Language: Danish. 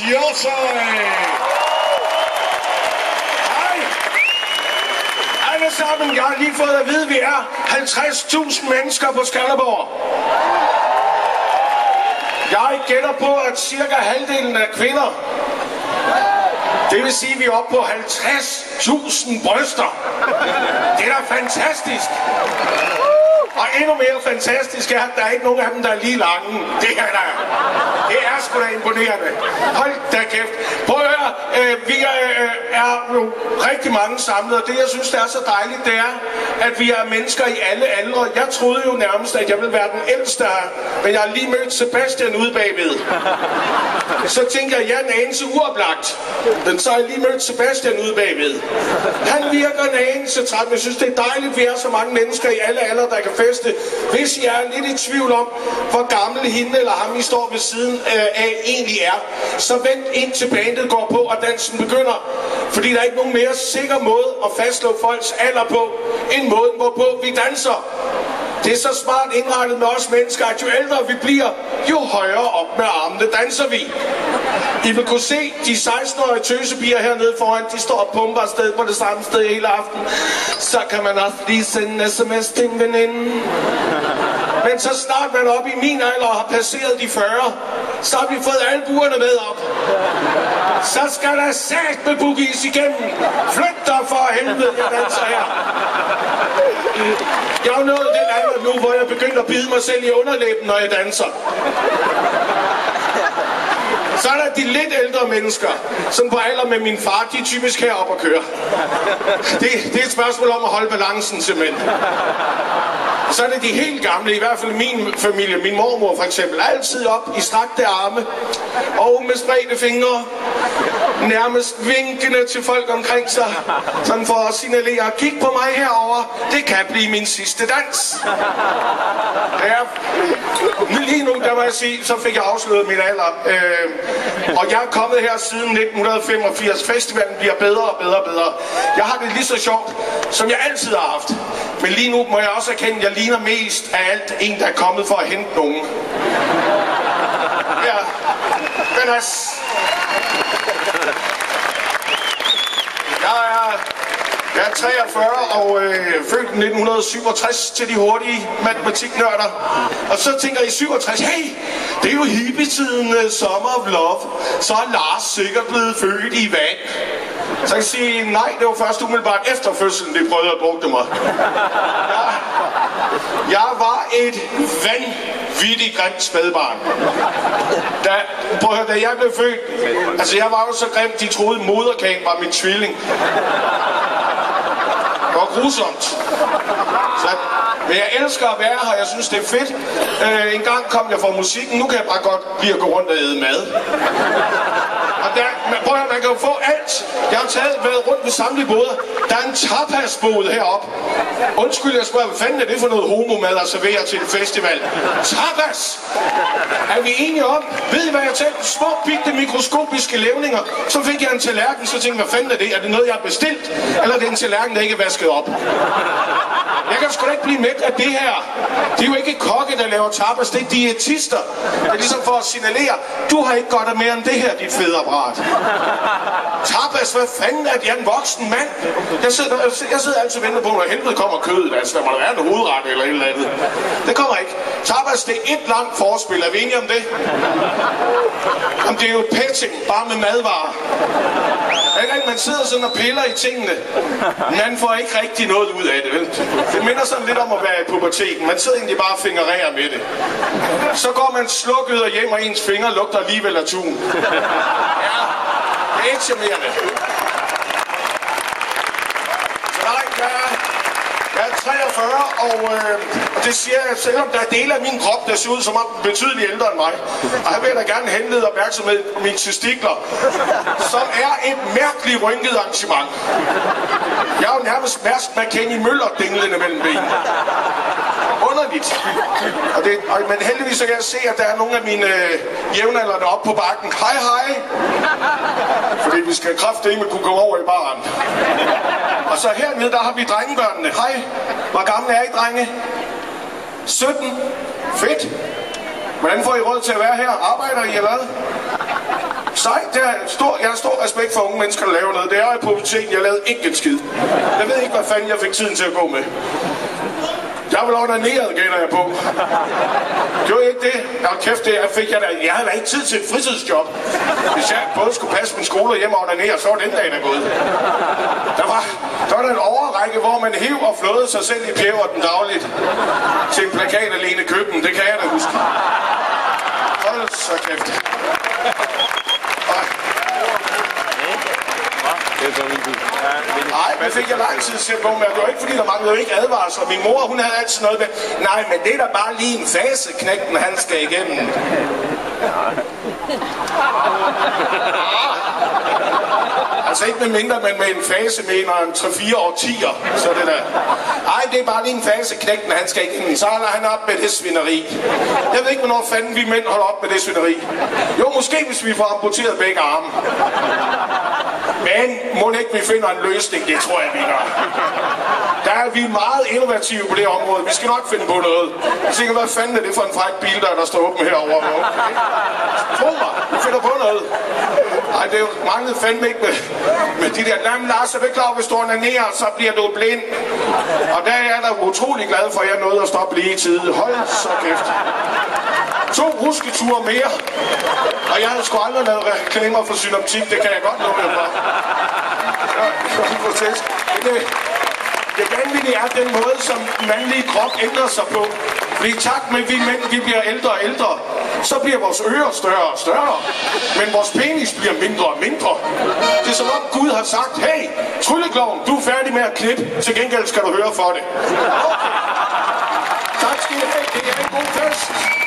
Jo, så hej alle sammen. Jeg har lige fået at vide, at vi er 50.000 mennesker på Skanderborg. Jeg gætter på, at cirka halvdelen er kvinder. Det vil sige, at vi er oppe på 50.000 bryster. Det er da fantastisk. Og endnu mere fantastisk er, at der er ikke nogen af dem, der er lige lange. Det er sgu da imponerende. Hold da kæft. Prøv at høre, vi er jo rigtig mange samlet, og det jeg synes, der er så dejligt, det er, at vi er mennesker i alle aldre. Jeg troede jo nærmest, at jeg ville være den ældste her, men jeg har lige mødt Sebastian ude bagved. Så tænker jeg, en anelse uoplagt. Men så har jeg lige mødt Sebastian ude bagved. Han virker en anelse træt, men jeg synes, det er dejligt, at vi er så mange mennesker i alle aldre, der kan feste. Hvis I er lidt i tvivl om, hvor gammel hende eller ham, I står ved siden af, egentlig er, så vent indtil bandet går på, og dansen begynder. Fordi der er ikke nogen mere sikker måde at fastslå folks alder på, end måden, hvorpå vi danser. Det er så smart indrettet med os mennesker, at jo ældre vi bliver, jo højere op med armene danser vi. I vil kunne se de 16-årige tøsepiger hernede foran, de står og pumper afsted på det samme sted hele aften. Så kan man også lige sende en sms til en veninde. Men så snart man op i min alder har passeret de 40, så har vi fået albuerne med op. Så skal der sagt med boogies igennem. Flyt dig for helvede, jeg danser her. Jeg har nået den alder nu, hvor jeg begynder at bide mig selv i underlæben, når jeg danser. Så er der de lidt ældre mennesker, som på alder med min far, de er typisk heroppe at køre. Det er et spørgsmål om at holde balancen simpelthen. Så er det de helt gamle, i hvert fald min familie, min mormor for eksempel, altid op i strakte arme og med spredte fingre, nærmest vinkende til folk omkring sig, sådan for at signalere, kig på mig herover, det kan blive min sidste dans. Ja, lige nu, der må jeg sige, så fik jeg afsløret min alder, og jeg er kommet her siden 1985. Festivalen bliver bedre og bedre og bedre. Jeg har det lige så sjovt, som jeg altid har haft. Men lige nu må jeg også erkende, at jeg ligner mest af alt en, der er kommet for at hente nogen. Ja, men altså... Jeg er 43 og født i 1967 til de hurtige matematiknørder. Og så tænker jeg i 67, hey, det er jo hippietiden, Summer of Love. Så er Lars sikkert blevet født i vand. Så jeg sige, nej, det var først umiddelbart efter fødslen, de prøvede at brugte mig. Jeg var et vanvittigt grimt spædbarn. Da jeg blev født, altså jeg var jo så grimt, de troede moderkagen var min tvilling. Det var grusomt. Men jeg elsker at være her, jeg synes det er fedt. En gang kom jeg fra musikken, nu kan jeg bare godt lide at gå rundt og æde mad. Og prøv at man kan jo få alt. Jeg har været rundt ved samtlige boder. Der er en tapasbod heroppe. Undskyld, jeg spørger, hvad fanden er det for noget homomad at servere til en festival? Tapas! Er vi enige om? Ved I, hvad jeg tænkte? Små, bitte mikroskopiske levninger. Så fik jeg en tallerken, så tænkte jeg, hvad fanden er det? Er det noget, jeg har bestilt? Eller er det en tallerken, der ikke er vasket op? Jeg kan sgu da ikke blive mæt af det her. Det er jo ikke kokke, der laver tapas, det er diætister. Det er ligesom for at signalere, du har ikke godt af mere end det her, dit fedapparat. Tapas, hvad fanden er det? Jeg er en voksen mand. Jeg sidder altid og venter på, når helvede kommer kødet. Altså, der må der være en hovedret eller et eller andet. Det kommer ikke. Tapas, det er et langt forspil. Er vi enige om det? Jamen, det er jo petting, bare med madvarer. Man sidder sådan og piller i tingene. Man får ikke rigtig noget ud af det, vel? Det minder sådan lidt om at være i puberteten. Man sidder egentlig bare og fingererer med det. Så går man slukket og hjem, og ens fingre lugter alligevel af tun. Ja, det er ikke charmerende. Så nej, jeg er 43, og det siger jeg, selvom der er dele af min krop, der ser ud som om betydeligt ældre end mig. Og jeg vil da gerne henlede opmærksomhed på mine testikler, som er et mærkeligt rynket arrangement. Jeg er jo nærmest Mærsk McKenny Møller dinglende mellem benene. Underligt. Men heldigvis så kan jeg se, at der er nogle af mine jævnaldrende oppe på bakken. Hej, hej. Fordi vi skal kraftedeme kunne gå over i baren. Og så hernede, der har vi drengebørnene. Hej. Hvor gamle er I, drenge? 17. Fedt. Hvordan får I råd til at være her? Arbejder I eller hvad? Sej, jeg har stor respekt for unge mennesker, der laver noget. Det er i puberteten, jeg lavede ikke en skid. Jeg ved ikke, hvad fanden jeg fik tiden til at gå med. Jeg var onaneret, gætter jeg på. Gjorde jeg ikke det? Ja, kæft, jeg havde da ikke tid til et fritidsjob. Hvis jeg både skulle passe min skole og hjem og onanere, så var den dag der gået. Der var en overrække, hvor man hev og flåede sig selv i pjæverten dagligt. Til en plakat alene i køkken, det kan jeg da huske. Hold så kæft. Nej, det fik jeg lang tid til at gå med. Det var ikke fordi, der manglede ikke advarsler. Min mor, hun havde altid noget med, nej, men det er da bare lige en fase, knægten han skal igennem. Altså ikke med mindre, men med en fase mener en 3-4 årtier. Så det der. Ej, det er bare lige en fase, knægten han skal igennem. Så holder han op med det svineri. Jeg ved ikke, hvornår fanden vi mænd holder op med det svineri. Jo, måske hvis vi får amputeret begge arme. Men må ikke vi finder en løsning, det tror jeg, vi gør. Der er vi meget innovative på det område. Vi skal nok finde på noget. Jeg tænker, hvad fanden er det for en fræk bil, der står åben herovre? Okay. Tro mig, vi finder på noget. Ej, det er jo manglet fandme ikke med de der. Nej, men Lars, er du ikke klar, hvis du onanerer, så bliver du blind. Og der er jeg da utrolig glad for, at jeg nåede at stoppe lige i tide. Hold så kæft. 2 rusketure mere. Og jeg havde sgu aldrig lavet reklamer for synoptik, det kan jeg godt lukke for. Det vanvittige er den måde, som mandlige krop ændrer sig på. Fordi i takt med, at vi mænd vi bliver ældre og ældre, så bliver vores ører større og større. Men vores penis bliver mindre og mindre. Det er som om Gud har sagt, hey, Tryllekloven, du er færdig med at klippe. Til gengæld skal du høre for det. Okay. Tak skal I have. Det er en god fest.